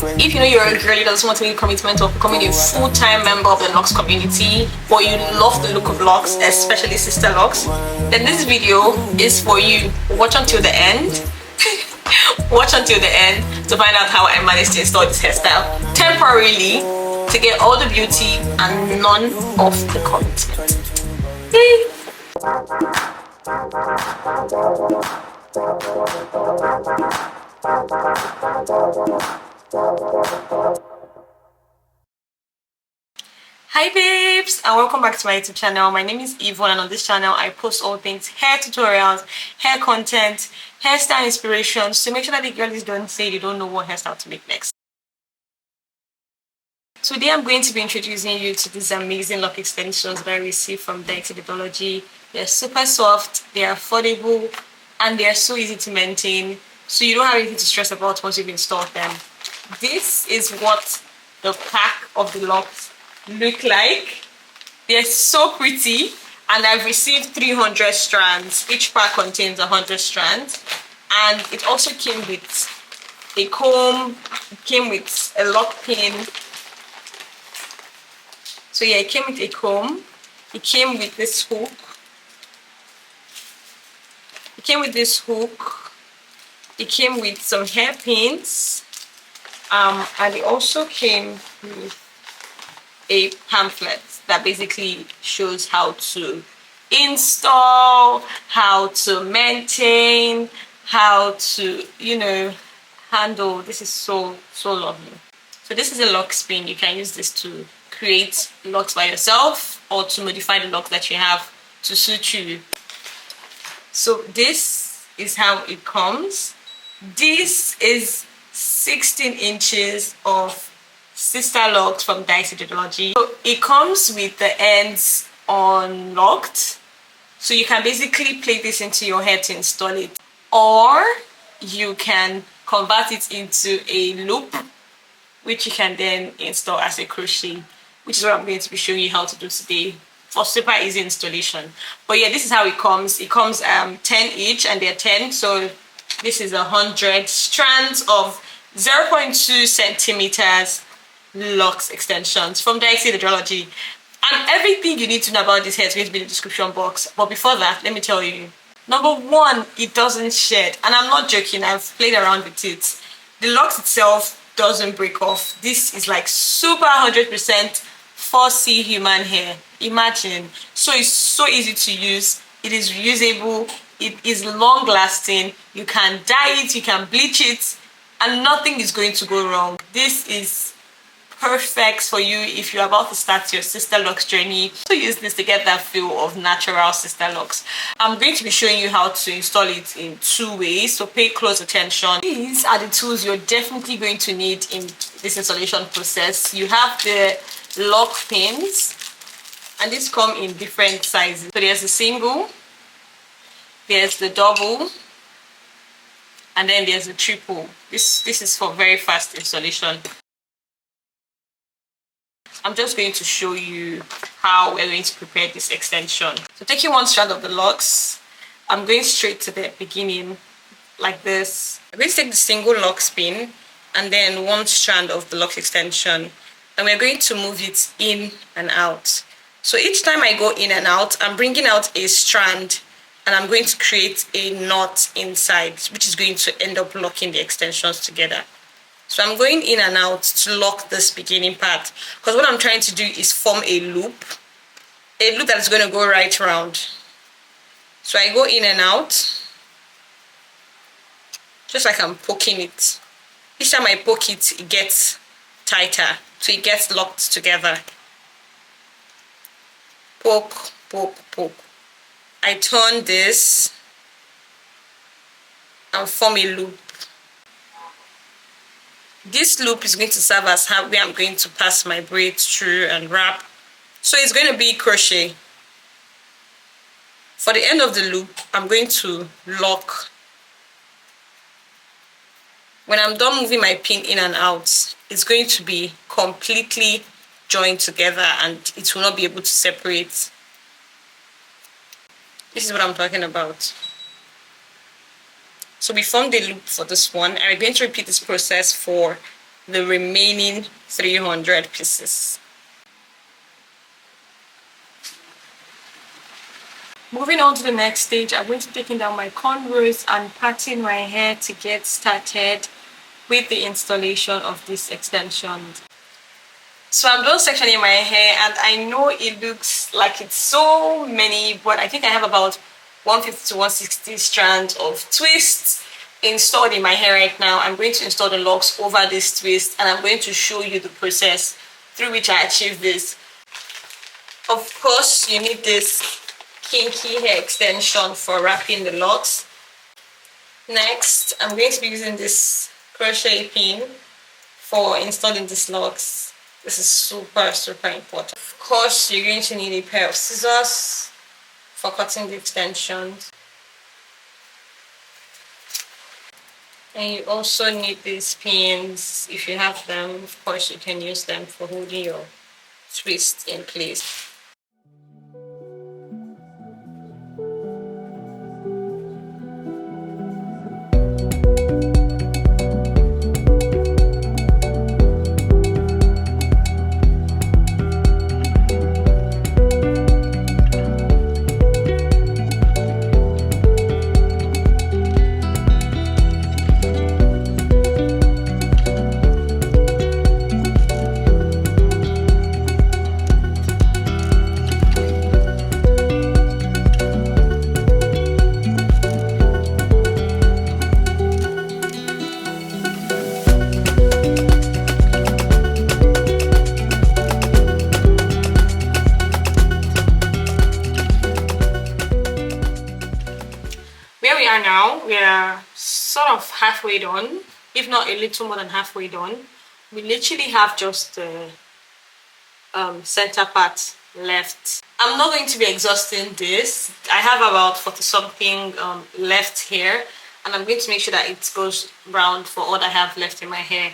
If you know you're a girl who doesn't want to make a commitment of becoming a full-time member of the Locs community, but you love the look of Locs, especially sister Locs, then this video is for you. Watch until the end. Watch until the end to find out how I managed to install this hairstyle temporarily to get all the beauty and none of the commitment. Yay! Hi babes, and welcome back to my YouTube channel. My name is Yvonne, and on this channel I post all things hair tutorials, hair content, hairstyle inspirations, so make sure that the girlies don't say they don't know what hairstyle to make next. So today I'm going to be introducing you to these amazing lock extensions that I received from Daixi Dreadology. They're super soft, they're affordable, and they're so easy to maintain, so you don't have anything to stress about once you've installed them. This is what the pack of the locks look like. They're so pretty, and I've received 300 strands. Each pack contains 100 strands, and it also came with a comb, it came with a lock pin. So yeah, it came with a comb, it came with this hook, it came with some hairpins, and it also came with a pamphlet that basically shows how to install, how to maintain, how to, handle. This is so lovely. So this is a Locs Pin. You can use this to create locks by yourself or to modify the locks that you have to suit you. So this is how it comes. This is 16 inches of sister locks from Daixi Dreadology. So it comes with the ends unlocked, so you can basically plate this into your hair to install it, or you can convert it into a loop, which you can then install as a crochet, which is what I'm going to be showing you how to do today for super easy installation. But yeah, this is how it comes. It comes 10 each, and they're 10, so this is 100 strands of 0.2 centimeters Locs extensions from Daixi Dreadology. And everything you need to know about this hair is going to be in the description box. But before that, let me tell you. Number one, it doesn't shed. And I'm not joking, I've played around with it. The Locs itself doesn't break off. This is like super 100% 4C human hair. Imagine. So it's so easy to use. It is reusable. It is long lasting. You can dye it, you can bleach it, and nothing is going to go wrong. This is perfect for you if you're about to start your sister Locs journey. So use this to get that feel of natural sister Locs. I'm going to be showing you how to install it in 2 ways, so pay close attention. These are the tools you're definitely going to need in this installation process. You have the lock pins, and these come in different sizes. So there's the single, there's the double, and then there's the triple. This is for very fast installation. I'm just going to show you how we're going to prepare this extension. So taking one strand of the locks, I'm going straight to the beginning like this. I'm going to take the single Locs pin and then one strand of the Locs extension, and we're going to move it in and out. So each time I go in and out, I'm bringing out a strand, and I'm going to create a knot inside, which is going to end up locking the extensions together. So I'm going in and out to lock this beginning part, because what I'm trying to do is form a loop that is going to go right around. So I go in and out, just like I'm poking it. Each time I poke it, it gets tighter, so it gets locked together. Poke, poke, poke. I turn this and form a loop. This loop is going to serve as where I'm going to pass my braids through and wrap. So it's going to be crochet. For the end of the loop, I'm going to lock. When I'm done moving my pin in and out, it's going to be completely joined together and it will not be able to separate. This is what I'm talking about. So we formed a loop for this one, and we're going to repeat this process for the remaining 300 pieces. Moving on to the next stage, I'm going to be taking down my cornrows and parting my hair to get started with the installation of these extensions. So I'm done sectioning my hair, and I know it looks like it's so many, but I think I have about 150 to 160 strands of twists installed in my hair right now. I'm going to install the locks over this twist, and I'm going to show you the process through which I achieve this. Of course, you need this Kinky hair extension for wrapping the locks. Next, I'm going to be using this crochet pin for installing these locks. This is super important. Of course, you're going to need a pair of scissors for cutting the extensions. And you also need these pins. If you have them, of course, you can use them for holding your twist in place. Now we are sort of halfway done, if not a little more than halfway done. We literally have just the center part left. I'm not going to be exhausting this. I have about 40 something left here, and I'm going to make sure that it goes round for all I have left in my hair.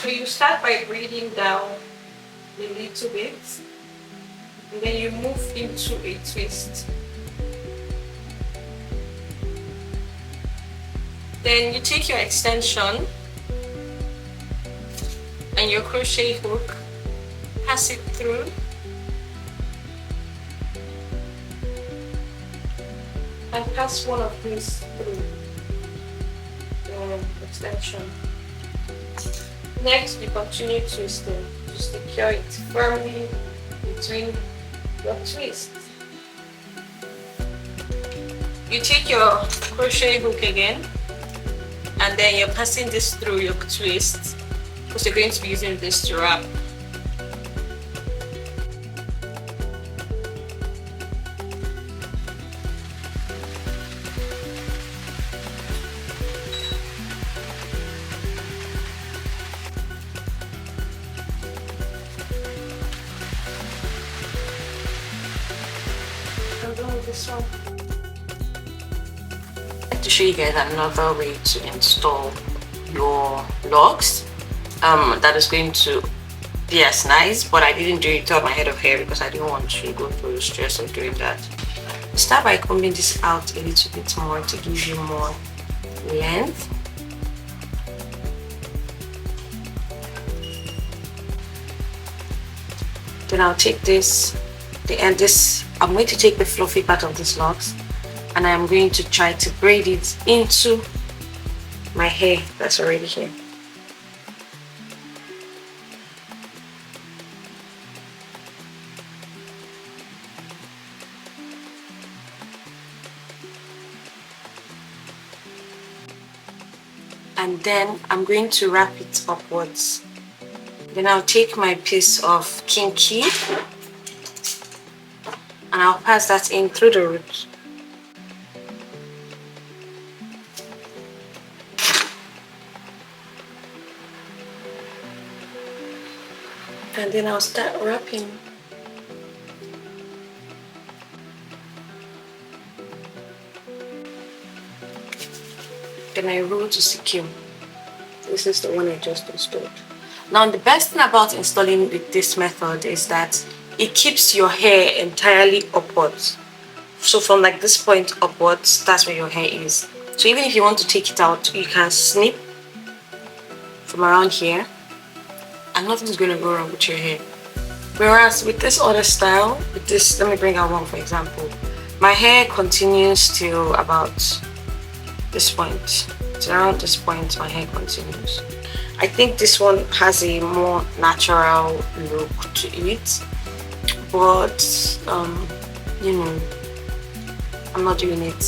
So you start by braiding down a little bit, and then you move into a twist. Then you take your extension and your crochet hook, pass it through, and pass one of these through the extension. Next, you continue twisting to secure it firmly between your twists. You take your crochet hook again, and then you're passing this through your twist, because you're going to be using this to wrap. This one. I'd like to show you guys another way to install your locks that is going to be as nice, but I didn't do it on my head of hair because I didn't want to go through the stress of doing that. Start by combing this out a little bit more to give you more length. Then I'll take this, I'm going to take the fluffy part of this locks, and I'm going to try to braid it into my hair that's already here. And then I'm going to wrap it upwards. Then I'll take my piece of Kinky and I'll pass that in through the root. And then I'll start wrapping. Then I roll to secure. This is the one I just installed. Now the best thing about installing with this method is that it keeps your hair entirely upwards. So from like this point upwards, that's where your hair is. So even if you want to take it out, you can snip from around here and nothing's going to go wrong with your hair. Whereas with this other style, with this, let me bring out one for example. My hair continues till about this point. So around this point, my hair continues. I think this one has a more natural look to it, but you know, I'm not doing it.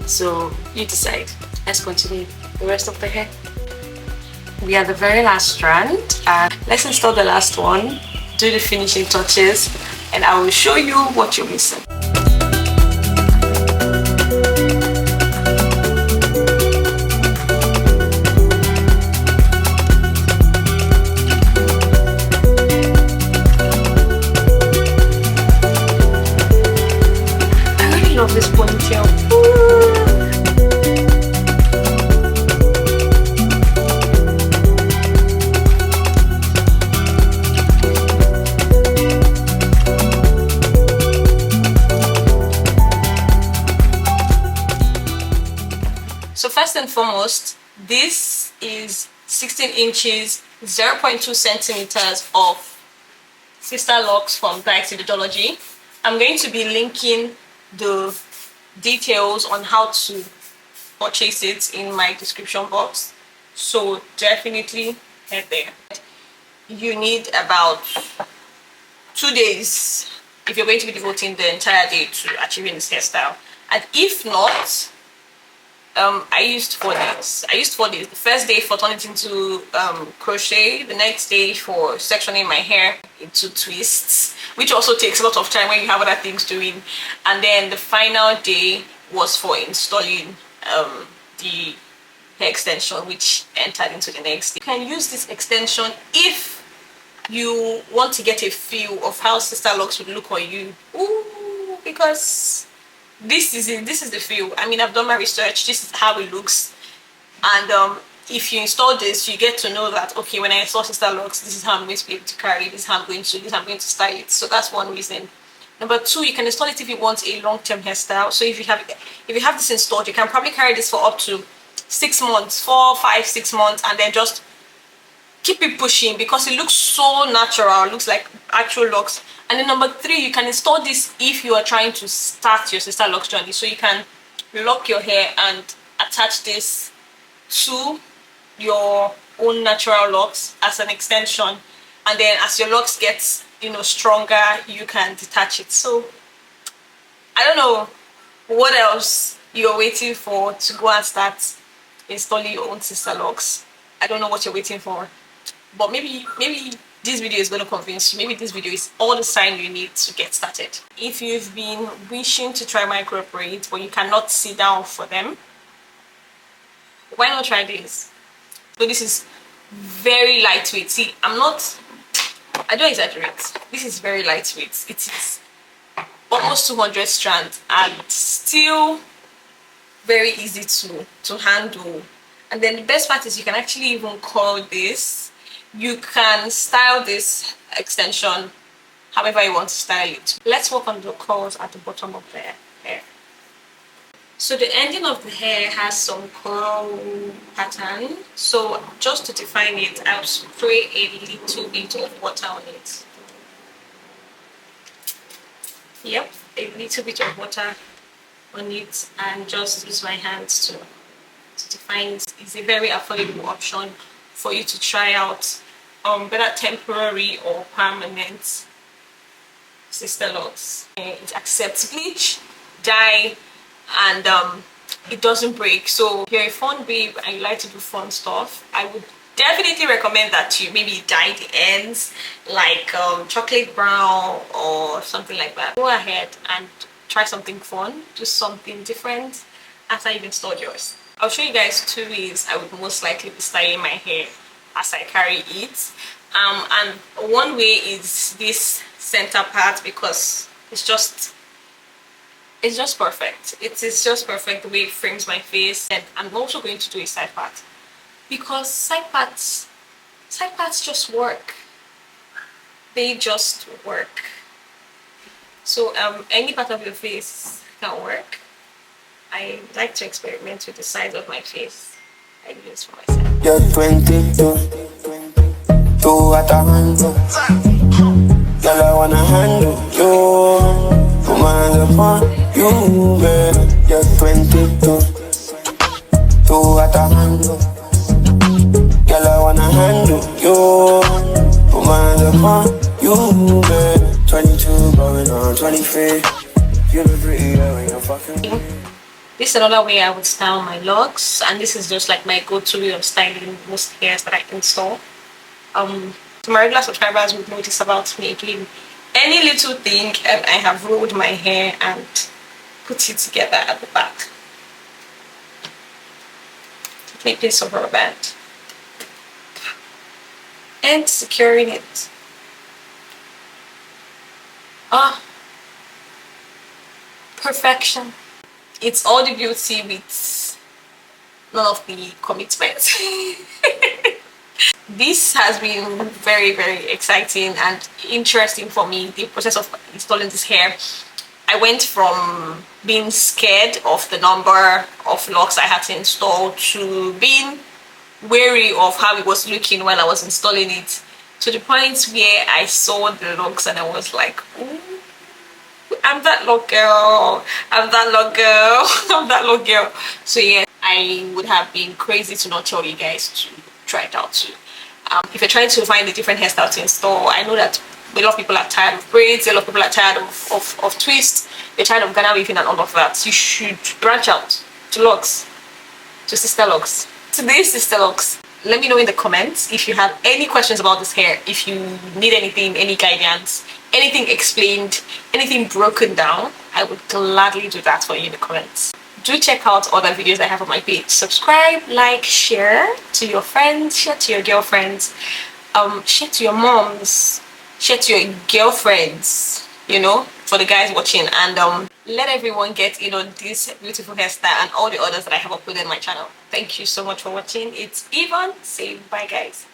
So you decide. Let's continue the rest of the hair. We are the very last strand. Let's install the last one, do the finishing touches, and I will show you what you're missing. I really love this ponytail. So first and foremost, this is 16 inches, 0.2 centimeters of Sister Locs from Daixi Dreadology. I'm going to be linking the details on how to purchase it in my description box. So definitely head there. You need about 2 days if you're going to be devoting the entire day to achieving this hairstyle. And if not, I used 4 days. I used 4 days. The first day for turning it into crochet, the next day for sectioning my hair into twists, which also takes a lot of time when you have other things doing, and then the final day was for installing the hair extension, which entered into the next day. You can use this extension if you want to get a feel of how Sister Locs would look on you. Ooh, because this is the feel. I mean, I've done my research. This is how it looks, and if you install this, you get to know that, okay, when I install Sister Locs, this is how I'm going to be able to carry it, this is how I'm going to style it. So that's one reason. Number two, you can install it if you want a long-term hairstyle. So if you have this installed, you can probably carry this for up to 6 months, 4, 5, 6 months, and then just keep it pushing because it looks so natural. It looks like actual locks. And then number three, you can install this if you are trying to start your Sister Locs journey. So you can lock your hair and attach this to your own natural locks as an extension, and then as your locks get stronger, you can detach it. So I don't know what else you're waiting for to go and start installing your own Sister Locs. I don't know what you're waiting for, but maybe this video is going to convince you. Maybe this video is all the sign you need to get started. If you've been wishing to try micro braids but you cannot sit down for them, why not try this? So this is very lightweight. See, I don't exaggerate. This is very lightweight. It is almost 200 strands and still very easy to handle. And then the best part is you can actually even curl this. You can style this extension however you want to style it. Let's work on the curls at the bottom of the hair. So the ending of the hair has some curl pattern. So just to define it, I'll spray a little bit of water on it. Yep, a little bit of water on it, and just use my hands to define it. It's a very affordable option for you to try out whether temporary or permanent Sister Locs. It accepts bleach, dye, and it doesn't break. So if you're a fun babe and you like to do fun stuff, I would definitely recommend that you maybe dye the ends like chocolate brown or something like that. Go ahead and try something fun, do something different after you've installed yours. I'll show you guys 2 ways I would most likely be styling my hair as I carry it. And one way is this center part, because it's just perfect. It is just perfect the way it frames my face. And I'm also going to do a side part, because side parts just work. They just work. So any part of your face can work. I like to experiment with the size of my face. I do this for myself. You're 22, two at a handle. Girl, I wanna handle you. Put my hands upon you, baby. You're 22, two at a handle. Girl, I wanna handle you. Put my hands upon you, baby. 22 going on 23. You look pretty when you're fucking. This is another way I would style my locks, and this is just like my go-to way of styling most hairs that I install. So my regular subscribers would notice about me again. Any little thing, and I have rolled my hair and put it together at the back. Take a piece of rubber band and securing it. Perfection. It's all the beauty with none of the commitment. This has been very, very exciting and interesting for me, the process of installing this hair. I went from being scared of the number of locks I had to install to being wary of how it was looking while I was installing it, to the point where I saw the locks and I was like, ooh, I'm that lock girl, I'm that lock girl, I'm that lock girl. So yeah, I would have been crazy to not tell you guys to try it out too. If you're trying to find a different hairstyle to install, I know that a lot of people are tired of braids, a lot of people are tired of twists, they're tired of Ghana weaving and all of that. You should branch out to Locs, to Sister Locs. Today's Sister Locs. Let me know in the comments if you have any questions about this hair, if you need anything, any guidance, anything explained, anything broken down. I would gladly do that for you in the comments. Do check out other videos I have on my page. Subscribe, like, share to your friends, share to your girlfriends, share to your moms, share to your girlfriends, you know, for the guys watching, and let everyone get in on this beautiful hairstyle and all the others that I have uploaded on my channel. Thank you so much for watching. It's Yvonne. Say bye, guys.